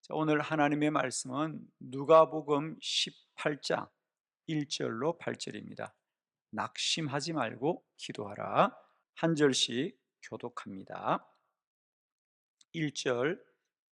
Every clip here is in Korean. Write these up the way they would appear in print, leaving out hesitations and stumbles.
자, 오늘 하나님의 말씀은 누가복음 18장 1절로 8절입니다. 낙심하지 말고 기도하라. 한 절씩 교독합니다. 1절,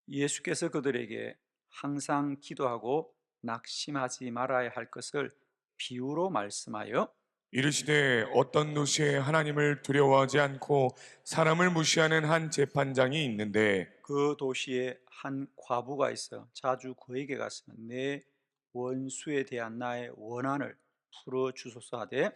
예수께서 그들에게 항상 기도하고 낙심하지 말아야 할 것을 비유로 말씀하여 이르시되 어떤 도시에 하나님을 두려워하지 않고 사람을 무시하는 한 재판장이 있는데, 그 도시에 한 과부가 있어 자주 그에게 가서 내 원수에 대한 나의 원한을 풀어 주소서 하되,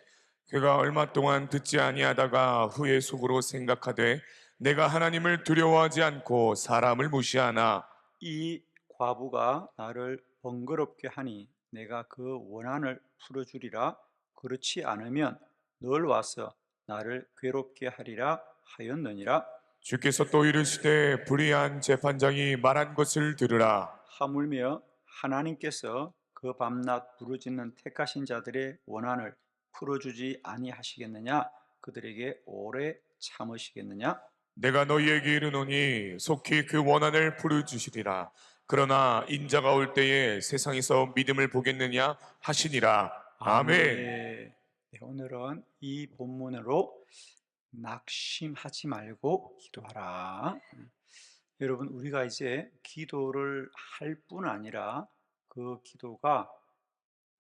그가 얼마 동안 듣지 아니하다가 후에 속으로 생각하되 내가 하나님을 두려워하지 않고 사람을 무시하나. 이 과부가 나를 번거롭게 하니 내가 그 원한을 풀어주리라. 그렇지 않으면 널 와서 나를 괴롭게 하리라 하였느니라. 주께서 또 이르시되 불의한 재판장이 말한 것을 들으라. 하물며 하나님께서 그 밤낮 부르짖는 택하신 자들의 원한을 풀어주지 아니하시겠느냐? 그들에게 오래 참으시겠느냐? 내가 너희에게 이르노니 속히 그 원한을 풀어주시리라. 그러나 인자가 올 때에 세상에서 믿음을 보겠느냐 하시니라. 아멘. 아멘. 네, 오늘은 이 본문으로 낙심하지 말고 기도하라. 여러분, 우리가 이제 기도를 할 뿐 아니라 그 기도가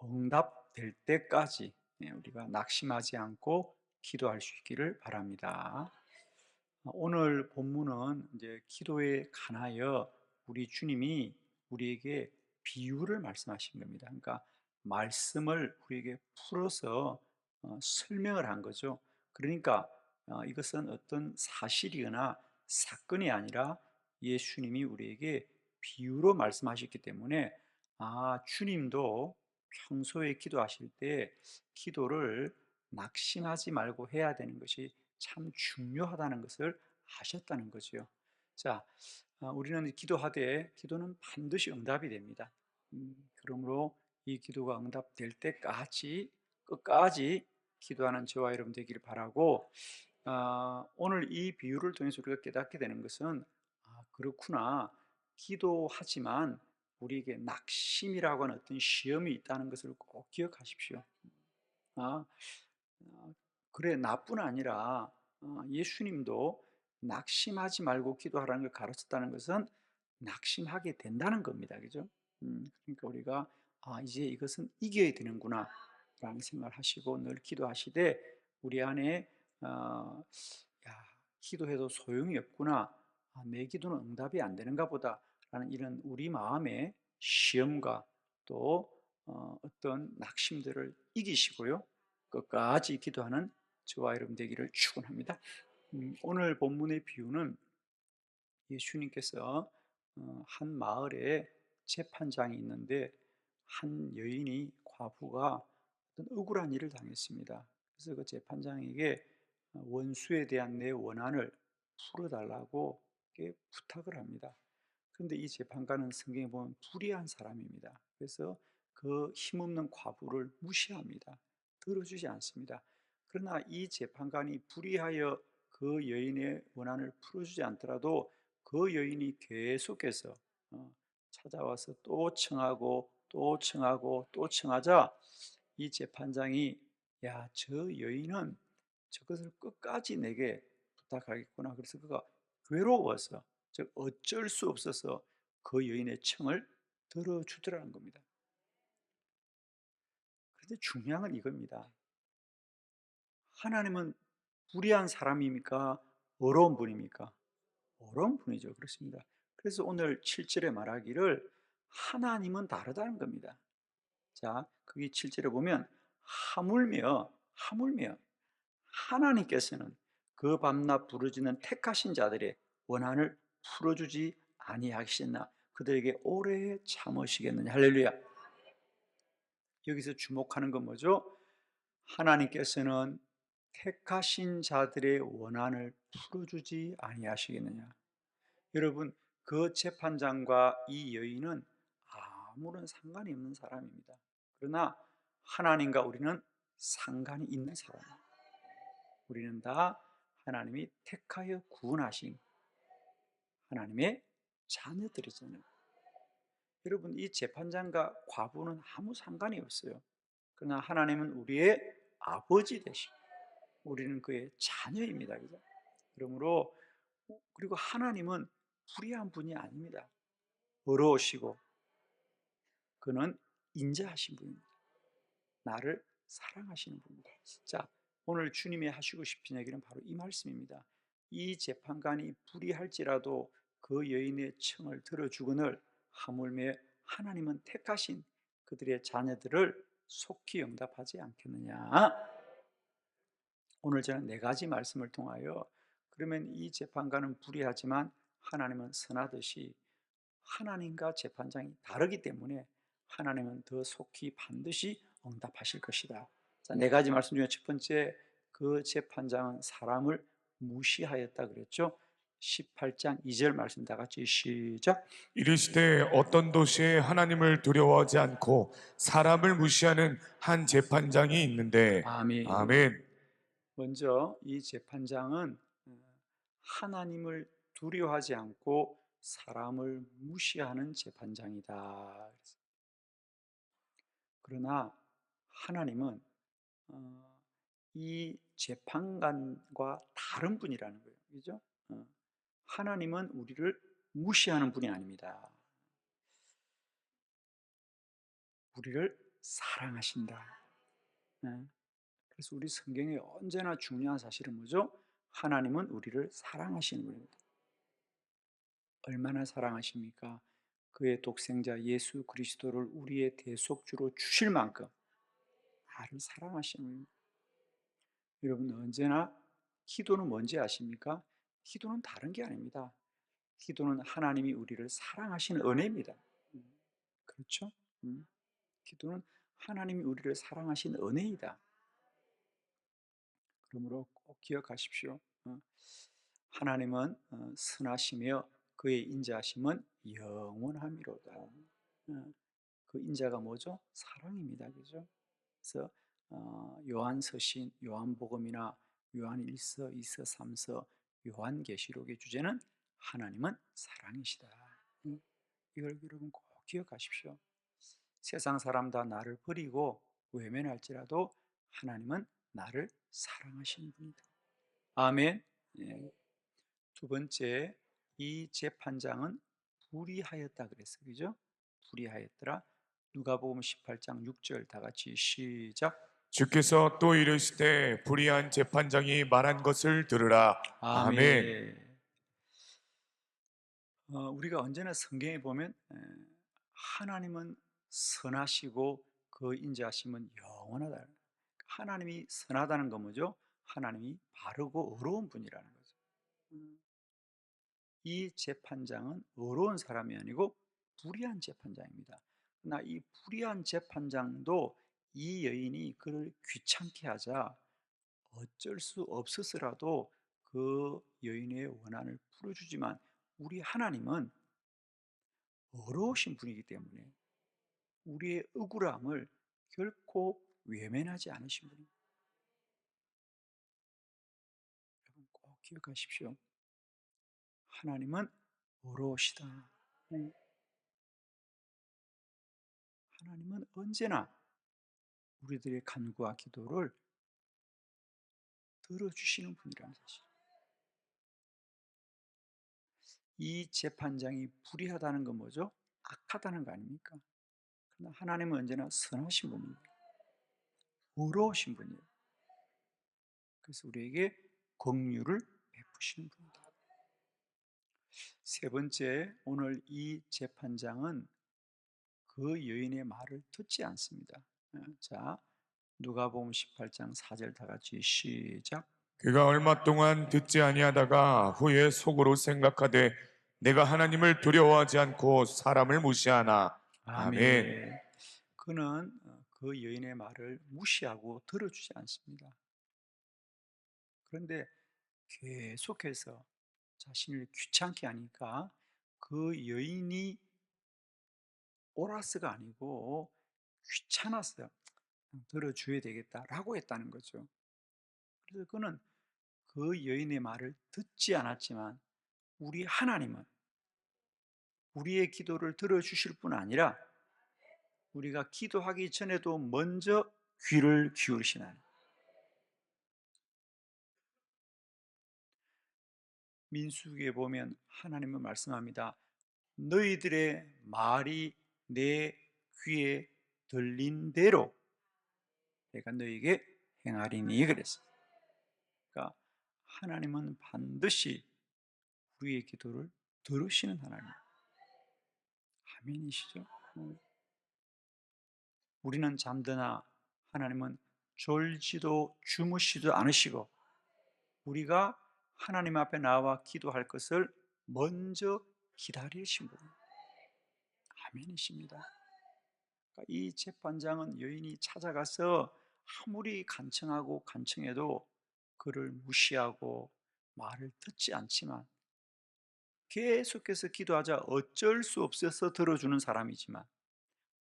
응답될 때까지 우리가 낙심하지 않고 기도할 수 있기를 바랍니다. 오늘 본문은 이제 기도에 관하여 우리 주님이 우리에게 비유를 말씀하신 겁니다. 그러니까 말씀을 우리에게 풀어서 설명을 한 거죠. 그러니까 이것은 어떤 사실이거나 사건이 아니라 예수님이 우리에게 비유로 말씀하셨기 때문에, 주님도 평소에 기도하실 때 기도를 낙심하지 말고 해야 되는 것이 참 중요하다는 것을 아셨다는 거죠. 자, 우리는 기도하되 기도는 반드시 응답이 됩니다. 그러므로 이 기도가 응답될 때까지 끝까지 기도하는 저와 여러분 되기를 바라고, 오늘 이 비유를 통해서 우리가 깨닫게 되는 것은, 그렇구나, 기도하지만 우리에게 낙심이라고 하는 어떤 시험이 있다는 것을 꼭 기억하십시오. 아, 그래, 나뿐 아니라 예수님도 낙심하지 말고 기도하라는 걸 가르쳤다는 것은 낙심하게 된다는 겁니다. 그죠? 그러니까 우리가 이제 이것은 이겨야 되는구나 라는 생각을 하시고 늘 기도하시되, 우리 안에 야, 기도해도 소용이 없구나, 내 기도는 응답이 안 되는가 보다 라는 이런 우리 마음의 시험과 또 어떤 낙심들을 이기시고요, 끝까지 기도하는 저와 여러분 되기를 축원합니다. 오늘 본문의 비유는 예수님께서 한 마을에 재판장이 있는데, 한 여인이, 과부가 어떤 억울한 일을 당했습니다. 그래서 그 재판장에게 원수에 대한 내 원한을 풀어달라고 이렇게 부탁을 합니다. 그런데 이 재판관은 성경에 보면 불의한 사람입니다. 그래서 그 힘없는 과부를 무시합니다. 들어주지 않습니다. 그러나 이 재판관이 불의하여 그 여인의 원한을 풀어주지 않더라도 그 여인이 계속해서 찾아와서 또 청하고 또 청하고 또 청하자, 이 재판장이, 야, 저 여인은 저것을 끝까지 내게 부탁하겠구나. 그래서 그가 괴로워서, 즉 어쩔 수 없어서 그 여인의 청을 들어주더라는 겁니다. 그런데 중요한 건 이겁니다. 하나님은 불의한 사람입니까? 어려운 분입니까? 어려운 분이죠. 그렇습니다. 그래서 오늘 7절에 말하기를 하나님은 다르다는 겁니다. 자, 거기 7절에 보면 하물며 하나님께서는 그 밤낮 부르짖는 택하신 자들의 원한을 풀어주지 아니하시나 그들에게 오래 참으시겠느냐. 할렐루야. 여기서 주목하는 건 뭐죠? 하나님께서는 택하신 자들의 원한을 풀어주지 아니하시겠느냐. 여러분, 그 재판장과 이 여인은 아무런 상관이 없는 사람입니다. 그러나 하나님과 우리는 상관이 있는 사람입니다. 우리는 다 하나님이 택하여 구원하신 하나님의 자녀들이잖아요. 여러분, 이 재판장과 과부는 아무 상관이 없어요. 그러나 하나님은 우리의 아버지 되시고 우리는 그의 자녀입니다. 그죠? 그러므로 그리고 하나님은 불의한 분이 아닙니다. 어려우시고 그는 인자하신 분입니다. 나를 사랑하시는 분입니다. 자, 오늘 주님이 하시고 싶은 얘기는 바로 이 말씀입니다. 이 재판관이 불의할지라도 그 여인의 청을 들어주거늘 하물며 하나님은 택하신 그들의 자녀들을 속히 응답하지 않겠느냐. 오늘 저는 네 가지 말씀을 통하여 그러면 이 재판관은 불의하지만 하나님은 선하듯이 하나님과 재판장이 다르기 때문에 하나님은 더 속히 반드시 응답하실 것이다. 자, 네 가지 말씀 중에 첫 번째, 그 재판장은 사람을 무시하였다 그랬죠. 18장 2절 말씀 다 같이 시작. 이르시되 어떤 도시에 하나님을 두려워하지 않고 사람을 무시하는 한 재판장이 있는데. 아멘. 아멘. 먼저 이 재판장은 하나님을 두려워하지 않고 사람을 무시하는 재판장이다. 그러나 하나님은 어, 이 재판관과 다른 분이라는 거예요. 그죠? 하나님은 우리를 무시하는 분이 아닙니다. 우리를 사랑하신다. 네. 그래서 우리 성경에 언제나 중요한 사실은 뭐죠? 하나님은 우리를 사랑하시는 분입니다. 얼마나 사랑하십니까? 그의 독생자 예수 그리스도를 우리의 대속주로 주실 만큼 나를 사랑하시는 분입니다. 여러분, 언제나 기도는 뭔지 아십니까? 기도는 다른 게 아닙니다. 기도는 하나님이 우리를 사랑하시는 은혜입니다. 그렇죠? 기도는 하나님이 우리를 사랑하신 은혜이다. 그러므로 꼭 기억하십시오. 하나님은 선하시며 그의 인자하심은 영원함이로다. 그 인자가 뭐죠? 사랑입니다. 그죠? 그래서 요한서신, 요한복음이나 요한일서, 이서, 삼서, 요한계시록의 주제는 하나님은 사랑이시다. 이걸 여러분 꼭 기억하십시오. 세상 사람 다 나를 버리고 외면할지라도 하나님은 나를 사랑하시는 분이다. 아멘. 예. 두 번째, 이 재판장은 불의하였다 그랬어요. 그죠? 불의하였더라. 누가복음 18장 6절 다 같이 시작. 주께서 또 이르시되 불의한 재판장이 말한 것을 들으라. 아멘. 아멘. 우리가 언제나 성경에 보면 하나님은 선하시고 그 인자하심은 영원하다. 하나님이 선하다는 건 뭐죠? 하나님이 바르고 의로운 분이라는 거죠. 음, 이 재판장은 의로운 사람이 아니고 불의한 재판장입니다. 그러나 이 불의한 재판장도 이 여인이 그를 귀찮게 하자 어쩔 수 없어서라도 그 여인의 원한을 풀어주지만 우리 하나님은 어려우신 분이기 때문에 우리의 억울함을 결코 외면하지 않으신 분입니다. 여러분 꼭 기억하십시오. 하나님은 어려우시다. 하나님은 언제나 우리들의 간구와 기도를 들어주시는 분이라는 사실. 이 재판장이 불의하다는 건 뭐죠? 악하다는 거 아닙니까? 그러나 하나님은 언제나 선하신 분입니다. 의로우신 분이에요. 그래서 우리에게 긍휼을 베푸시는 분이다. 세 번째, 오늘 이 재판장은 그 여인의 말을 듣지 않습니다. 자, 누가복음 18장 4절 다 같이 시작. 그가 얼마 동안 듣지 아니하다가 후에 속으로 생각하되 내가 하나님을 두려워하지 않고 사람을 무시하나. 아멘. 아멘. 그는 그 여인의 말을 무시하고 들어주지 않습니다. 그런데 계속해서 자신을 귀찮게 하니까 그 여인이 오라스가 아니고 귀찮았어요. 들어줘야 되겠다라고 했다는 거죠. 그래서 그는 그 여인의 말을 듣지 않았지만 우리 하나님은 우리의 기도를 들어주실 뿐 아니라 우리가 기도하기 전에도 먼저 귀를 기울이시는 하나님. 민수기에 보면 하나님은 말씀합니다. 너희들의 말이 내 귀에 들린 대로 내가 너희에게 행하리니 그랬어요. 그러니까 하나님은 반드시 우리의 기도를 들으시는 하나님. 아멘이시죠? 우리는 잠드나 하나님은 졸지도 주무시도 않으시고 우리가 하나님 앞에 나와 기도할 것을 먼저 기다리신 분. 아멘이십니다. 그러니까 이 재판장은 여인이 찾아가서 아무리 간청하고 간청해도 그를 무시하고 말을 듣지 않지만 계속해서 기도하자 어쩔 수 없어서 들어주는 사람이지만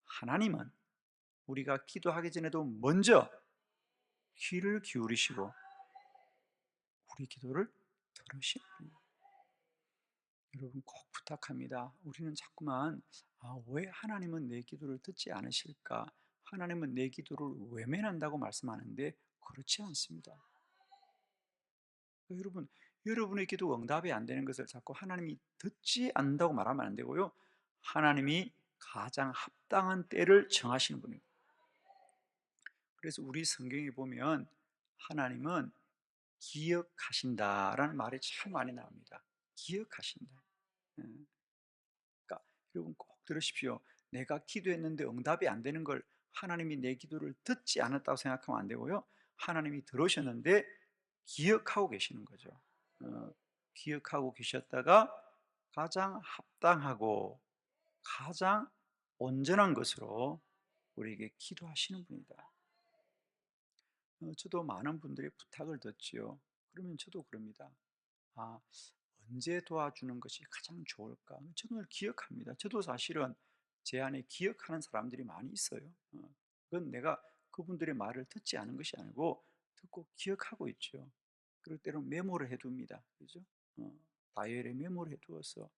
하나님은 우리가 기도하기 전에도 먼저 귀를 기울이시고 우리 기도를 들으시는 분이에요. 여러분 꼭 부탁합니다. 우리는 자꾸만 왜 하나님은 내 기도를 듣지 않으실까? 하나님은 내 기도를 외면한다고 말씀하는데 그렇지 않습니다. 여러분, 여러분의 기도 응답이 안 되는 것을 자꾸 하나님이 듣지 않는다고 말하면 안 되고요. 하나님이 가장 합당한 때를 정하시는 분입니다. 그래서 우리 성경에 보면 하나님은 기억하신다라는 말이 참 많이 나옵니다. 기억하신다. 음. 그러니까 여러분 꼭 들으십시오. 내가 기도했는데 응답이 안 되는 걸 하나님이 내 기도를 듣지 않았다고 생각하면 안 되고요. 하나님이 들으셨는데 기억하고 계시는 거죠. 기억하고 계셨다가 가장 합당하고 가장 온전한 것으로 우리에게 기도하시는 분이다. 저도 많은 분들의 부탁을 듣지요. 그러면 저도 그럽니다. 아, 언제 도와주는 것이 가장 좋을까? 저는 기억합니다. 저도 사실은 제 안에 기억하는 사람들이 많이 있어요. 그건 내가 그분들의 말을 듣지 않은 것이 아니고 듣고 기억하고 있죠. 그럴 때는 메모를 해둡니다. 그죠? 다이어리에 메모를 해두어서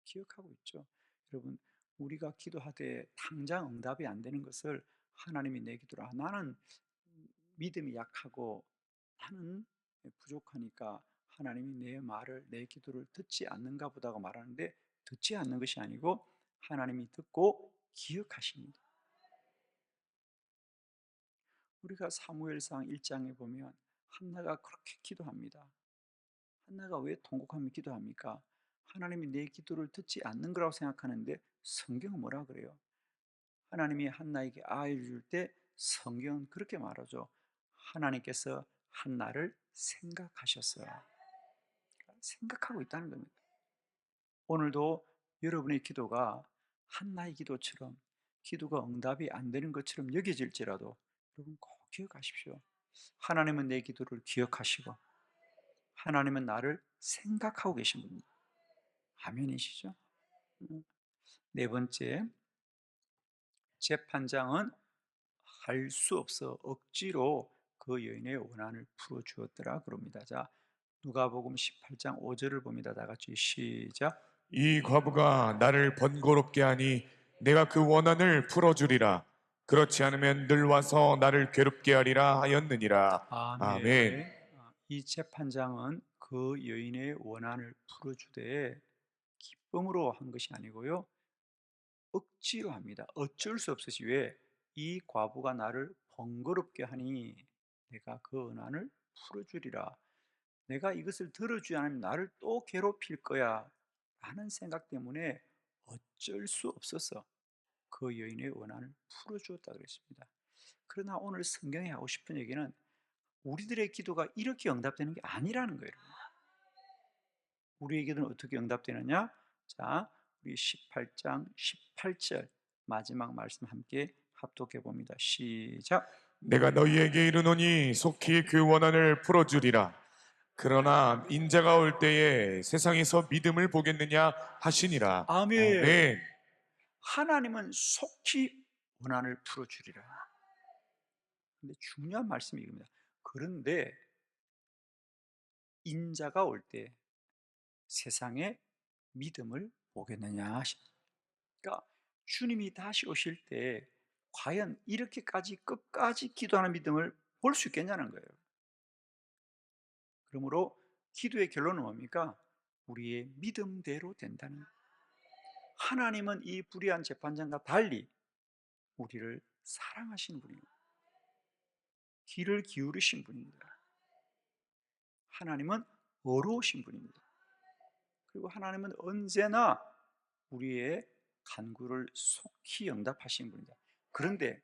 기억하고 있죠. 여러분, 우리가 기도하되 당장 응답이 안 되는 것을 하나님이 내 기도를 나는 믿음이 약하고 나는 부족하니까 하나님이 내 말을 내 기도를 듣지 않는가 보다고 말하는데 듣지 않는 것이 아니고 하나님이 듣고 기억하십니다. 우리가 사무엘상 1장에 보면 한나가 그렇게 기도합니다. 한나가 왜 통곡하며 기도합니까? 하나님이 내 기도를 듣지 않는 거라고 생각하는데 성경은 뭐라 그래요? 하나님이 한나에게 아이를 줄 때 성경은 그렇게 말하죠. 하나님께서 한나를 생각하셨어요. 생각하고 있다는 겁니다. 오늘도 여러분의 기도가 한나의 기도처럼 기도가 응답이 안 되는 것처럼 여겨질지라도 여러분 꼭 기억하십시오. 하나님은 내 기도를 기억하시고 하나님은 나를 생각하고 계신 분입니다. 아멘이시죠? 네 번째, 재판장은 할 수 없어 억지로 그 여인의 원한을 풀어주었더라 그럽니다. 자, 누가복음 18장 5절을 봅니다. 다 같이 시작. 이 과부가 나를 번거롭게 하니 내가 그 원한을 풀어주리라. 그렇지 않으면 늘 와서 나를 괴롭게 하리라 하였느니라. 아멘. 아멘. 이 재판장은 그 여인의 원한을 풀어주되 기쁨으로 한 것이 아니고요. 억지로 합니다. 어쩔 수 없으시 왜? 이 과부가 나를 번거롭게 하니 내가 그 원한을 풀어주리라. 내가 이것을 들어주지 않으면 나를 또 괴롭힐 거야 라는 생각 때문에 어쩔 수 없어서 그 여인의 원한을 풀어주었다 그랬습니다. 그러나 오늘 성경이 하고 싶은 얘기는 우리들의 기도가 이렇게 응답되는 게 아니라는 거예요. 우리의 기도는 어떻게 응답되느냐? 자, 우리 18장 18절 마지막 말씀 함께 합독해 봅니다. 시작. 내가 너희에게 이르노니 속히 그 원한을 풀어주리라. 그러나 인자가 올 때에 세상에서 믿음을 보겠느냐 하시니라. 아멘. 아멘. 하나님은 속히 원한을 풀어주리라. 근데 중요한 말씀이 이겁니다. 그런데 인자가 올 때 세상에 믿음을 오겠느냐. 그러니까 주님이 다시 오실 때 과연 이렇게까지 끝까지 기도하는 믿음을 볼 수 있겠냐는 거예요. 그러므로 기도의 결론은 뭡니까? 우리의 믿음대로 된다는 거예요. 하나님은 이 불의한 재판장과 달리 우리를 사랑하시는 분입니다. 귀를 기울이신 분입니다. 하나님은 어려우신 분입니다. 그리고 하나님은 언제나 우리의 간구를 속히 응답하시는 분입니다. 그런데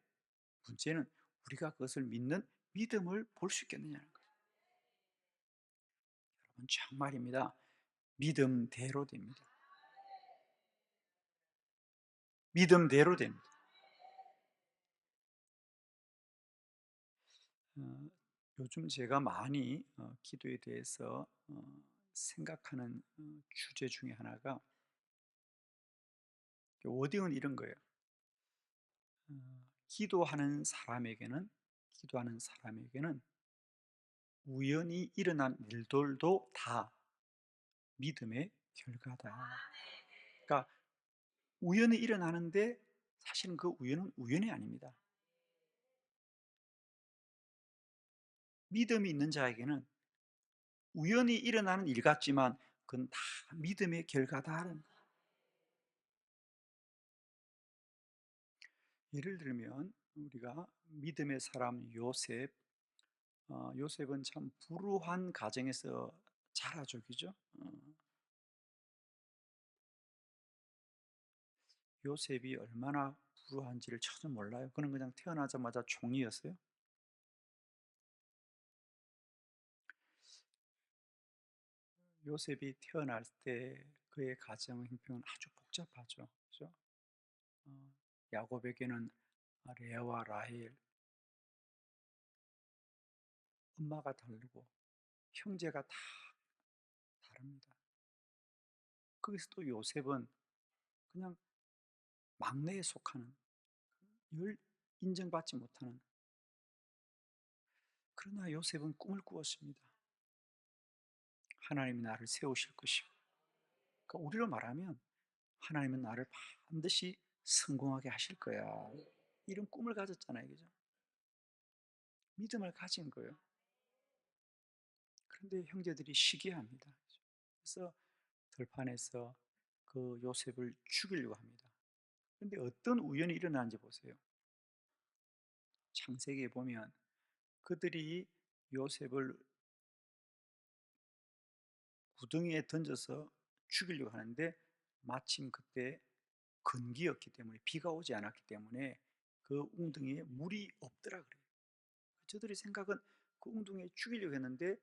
문제는 우리가 그것을 믿는 믿음을 볼 수 있겠느냐는 거예요. 여러분, 정말입니다. 믿음대로 됩니다. 믿음대로 됩니다. 어, 요즘 제가 많이 기도에 대해서 생각하는 주제 중에 하나가, 워딩은 이런 거예요. 기도하는 사람에게는 우연히 일어난 일들도 다 믿음의 결과다. 그러니까 우연히 일어나는데 사실은 그 우연은 우연이 아닙니다. 믿음이 있는 자에게는 우연히 일어나는 일 같지만 그건 다 믿음의 결과다. 예를 들면 우리가 믿음의 사람 요셉, 요셉은 참 불우한 가정에서 자라죠, 그죠? 요셉이 얼마나 불우한지를 전혀 몰라요. 그는 그냥 태어나자마자 종이었어요. 요셉이 태어날 때 그의 가정 형편은 아주 복잡하죠, 그죠? 어, 야곱에게는 레아와 라헬, 엄마가 다르고 형제가 다 다릅니다. 거기서 또 요셉은 그냥 막내에 속하는, 늘 인정받지 못하는, 그러나 요셉은 꿈을 꾸었습니다. 하나님이 나를 세우실 것이고, 그러니까 우리로 말하면 하나님은 나를 반드시 성공하게 하실 거야, 이런 꿈을 가졌잖아요, 그죠? 믿음을 가진 거예요. 그런데 형제들이 시기합니다. 그래서 들판에서 그 요셉을 죽이려고 합니다. 그런데 어떤 우연이 일어나는지 보세요. 창세기에 보면 그들이 요셉을 구덩이에 던져서 죽이려고 하는데, 마침 그때 건기였기 때문에, 비가 오지 않았기 때문에 그 웅덩이에 물이 없더라 그래요. 저들의 생각은 그 웅덩이에 죽이려고 했는데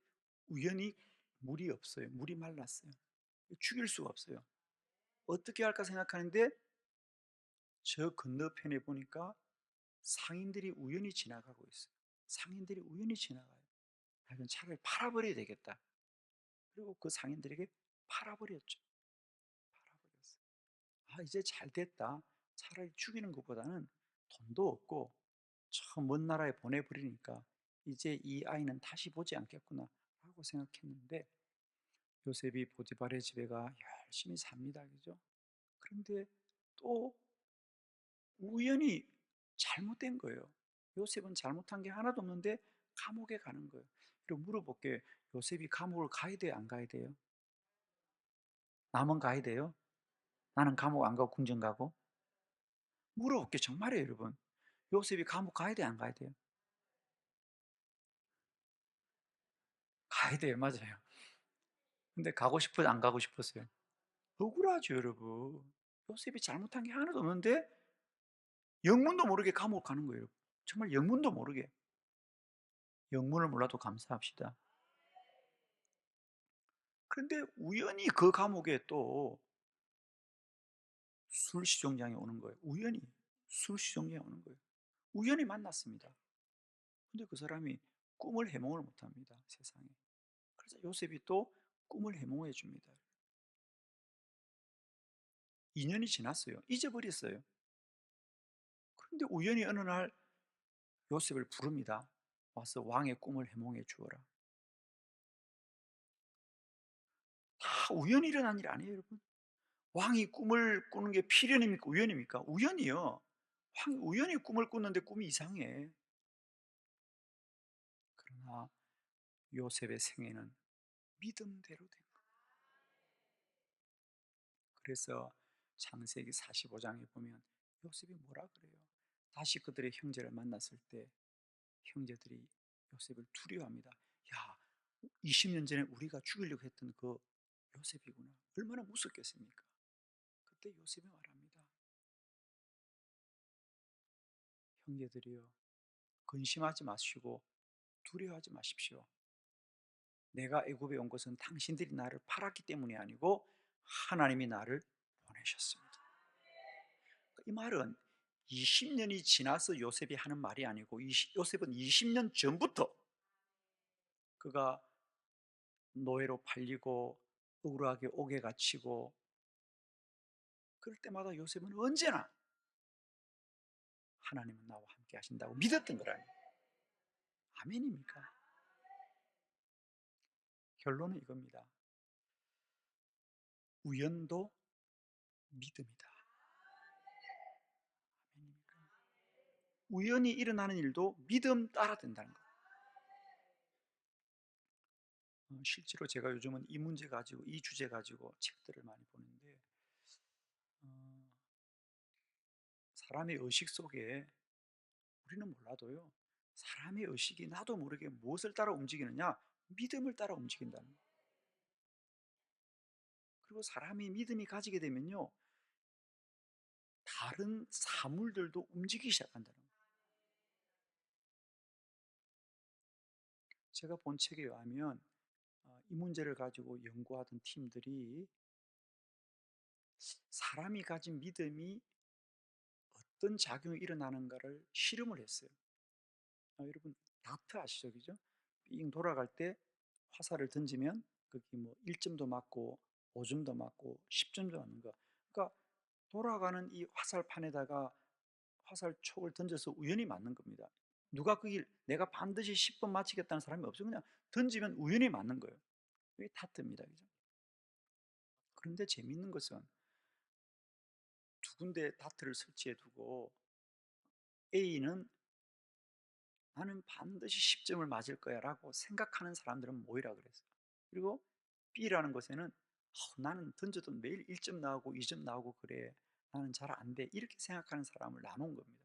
우연히 물이 없어요. 물이 말랐어요. 죽일 수가 없어요. 어떻게 할까 생각하는데 저 건너편에 보니까 상인들이 우연히 지나가고 있어요. 상인들이 우연히 지나가요. 이건 차라리 팔아버려야 되겠다. 그리고 그 상인들에게 팔아버렸죠. 팔아버렸어요. 아, 이제 잘 됐다. 차라리 죽이는 것보다는 돈도 없고 저 먼 나라에 보내버리니까 이제 이 아이는 다시 보지 않겠구나 라고 생각했는데, 요셉이 보디발의 집에 가 열심히 삽니다, 그죠? 그런데 또 우연히 잘못된 거예요. 요셉은 잘못한 게 하나도 없는데 감옥에 가는 거예요. 그리고 물어볼게요. 요셉이 감옥을 가야 돼요, 안 가야 돼요? 남은 가야 돼요? 나는 감옥 안 가고 궁전 가고? 물어볼게요, 정말이에요, 여러분. 요셉이 감옥 가야 돼요, 안 가야 돼요? 가야 돼요, 맞아요. 근데 가고 싶어요, 안 가고 싶었어요? 억울하죠, 여러분. 요셉이 잘못한 게 하나도 없는데 영문도 모르게 감옥 가는 거예요. 정말 영문도 모르게. 영문을 몰라도 감사합시다. 그런데 우연히 그 감옥에 또 술시종장이 오는 거예요. 우연히 술시종장이 오는 거예요. 우연히 만났습니다. 근데 그 사람이 꿈을 해몽을 못합니다, 세상에. 그래서 요셉이 또 꿈을 해몽해 줍니다. 2년이 지났어요. 잊어버렸어요. 그런데 우연히 어느 날 요셉을 부릅니다. 와서 왕의 꿈을 해몽해 주어라. 다 우연히 일어난 일 아니에요, 여러분. 왕이 꿈을 꾸는 게 필연입니까? 우연입니까? 우연이요. 왕이 우연히 꿈을 꿨는데 꿈이 이상해. 그러나 요셉의 생애는 믿음대로 된 거예요. 그래서 창세기 45장에 보면 요셉이 뭐라 그래요? 다시 그들의 형제를 만났을 때 형제들이 요셉을 두려워합니다. 야, 20년 전에 우리가 죽이려고 했던 그 요셉이구나. 얼마나 무섭겠습니까? 그때 요셉이 말합니다. 형제들이여, 근심하지 마시고 두려워하지 마십시오. 내가 애굽에 온 것은 당신들이 나를 팔았기 때문이 아니고 하나님이 나를 보내셨습니다. 이 말은 20년이 지나서 요셉이 하는 말이 아니고 요셉은 20년 전부터 그가 노예로 팔리고 억울하게 옥에 갇히고 그럴 때마다 요셉은 언제나 하나님은 나와 함께 하신다고 믿었던 거라니. 아멘입니까? 결론은 이겁니다. 우연도 믿음이다. 아멘입니까? 우연히 일어나는 일도 믿음 따라 된다는 거. 실제로 제가 요즘은 이 문제 가지고, 이 주제 가지고 책들을 많이 보는데, 어, 사람의 의식 속에 우리는 몰라도요, 사람의 의식이 나도 모르게 무엇을 따라 움직이느냐? 믿음을 따라 움직인다는 거예요. 그리고 사람이 믿음이 가지게 되면요, 다른 사물들도 움직이기 시작한다는 거예요. 제가 본 책에 의하면 이 문제를 가지고 연구하던 팀들이 사람이 가진 믿음이 어떤 작용이 일어나는가를 실험을 했어요. 여러분 다트 아시죠? 그죠? 빙 돌아갈 때 화살을 던지면 거기 뭐 1점도 맞고 5점도 맞고 10점도 맞는 거. 그러니까 돌아가는 이 화살판에다가 화살촉을 던져서 우연히 맞는 겁니다. 누가 거길 내가 반드시 10번 맞히겠다는 사람이 없어요. 그냥 던지면 우연히 맞는 거예요. 이게 다트입니다. 그죠? 그런데 재미있는 것은 두 군데 다트를 설치해 두고 A는 나는 반드시 10점을 맞을 거야 라고 생각하는 사람들은 모이라 그랬어요. 그리고 B라는 곳에는 나는 던져도 매일 1점 나오고 2점 나오고 그래. 나는 잘 안 돼. 이렇게 생각하는 사람을 나눈 겁니다.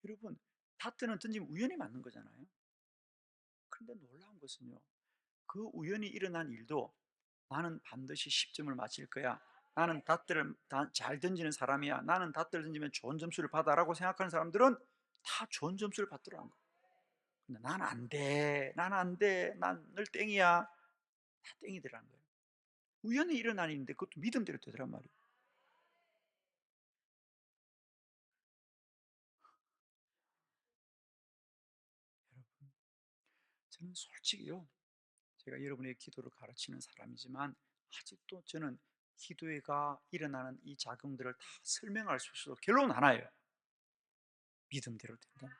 여러분, 다트는 던지면 우연히 맞는 거잖아요. 그런데 놀라운 것은요. 그 우연히 일어난 일도 나는 반드시 10점을 맞힐 거야. 나는 다트를 잘 던지는 사람이야. 나는 다트를 던지면 좋은 점수를 받아라고 생각하는 사람들은 다 좋은 점수를 받더라는 거예요. 근데 난 안 돼. 난 안 돼. 난 늘 땡이야. 다 땡이더라는 거예요. 우연히 일어난 일인데 그것도 믿음대로 되더란 말이에요. 여러분, 저는 솔직히요. 제가 여러분의 기도를 가르치는 사람이지만 아직도 저는 기도회가 일어나는 이 작용들을 다 설명할 수 있어도 결론은 하나예요. 믿음대로 된다.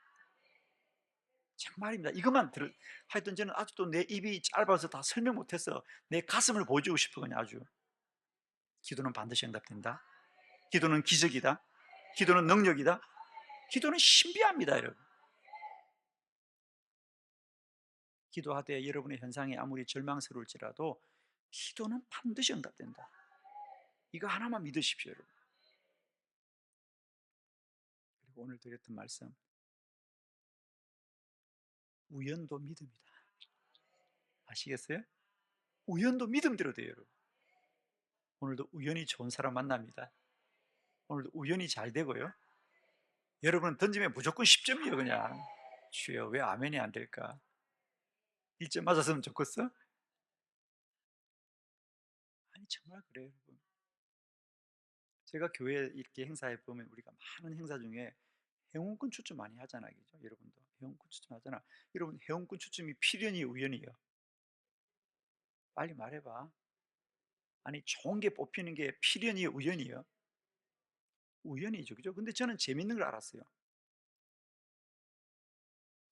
정말입니다. 이것만 하여튼 저는 아직도 내 입이 짧아서 다 설명 못해서 내 가슴을 보여주고 싶어 그냥 아주. 기도는 반드시 응답된다. 기도는 기적이다. 기도는 능력이다. 기도는 신비합니다, 여러분. 기도하되 여러분의 현상이 아무리 절망스러울지라도 기도는 반드시 응답된다. 이거 하나만 믿으십시오, 여러분. 그리고 오늘 드렸던 말씀, 우연도 믿음이다. 아시겠어요? 우연도 믿음대로 돼요, 여러분. 오늘도 우연히 좋은 사람 만납니다. 오늘도 우연히 잘 되고요. 여러분은 던지면 무조건 10점이에요, 그냥. 주여, 왜 아멘이 안 될까? 1점 맞았으면 좋겠어? 아니, 정말 그래요, 여러분. 제가 교회 이렇게 행사해 보면 우리가 많은 행사 중에 회원권 추첨 많이 하잖아요, 그죠? 여러분도 회원권 추첨 하잖아. 여러분, 회원권 추첨이 필연이에요, 우연이에요? 빨리 말해봐. 아니, 좋은 게 뽑히는 게 필연이에요, 우연이에요? 우연이죠, 그죠? 근데 저는 재밌는 걸 알았어요.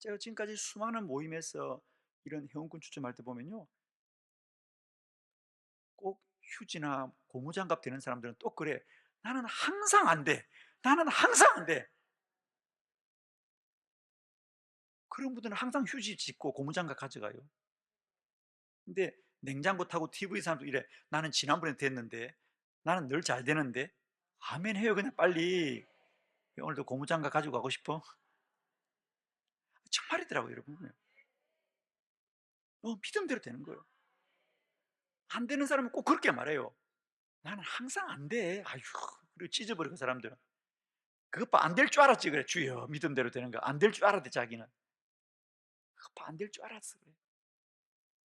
제가 지금까지 수많은 모임에서 이런 회원권 추첨할 때 보면요, 꼭 휴지나 고무장갑 되는 사람들은 또 그래. 나는 항상 안 돼. 나는 항상 안 돼. 그런 분들은 항상 휴지 짚고 고무장갑 가져가요. 근데 냉장고 타고 TV 사람도 이래. 나는 지난번에 됐는데, 나는 늘 잘 되는데. 아멘 해요, 그냥 빨리. 오늘도 고무장갑 가지고 가고 싶어? 정말이더라고요, 여러분. 믿음대로 되는 거예요. 안 되는 사람은 꼭 그렇게 말해요. 나는 항상 안 돼. 아휴, 그리고 찢어버려, 그 사람들은. 그것 봐, 안 될 줄 알았지, 그래. 주여, 믿음대로 되는 거. 안 될 줄 알았대, 자기는. 그것 봐, 안 될 줄 알았어, 그래.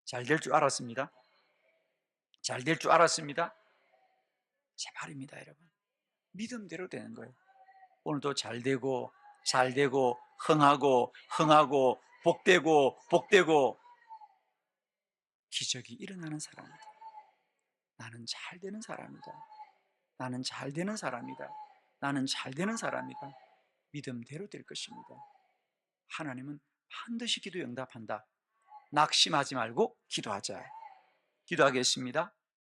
잘 될 줄 알았습니다. 잘 될 줄 알았습니다. 제 말입니다, 여러분. 믿음대로 되는 거예요. 오늘도 잘 되고, 잘 되고, 흥하고, 흥하고, 복되고, 복되고, 기적이 일어나는 사람이다. 나는 잘 되는 사람이다. 나는 잘 되는 사람이다. 나는 잘 되는 사람이다. 믿음대로 될 것입니다. 하나님은 반드시 기도 응답한다. 낙심하지 말고 기도하자. 기도하겠습니다.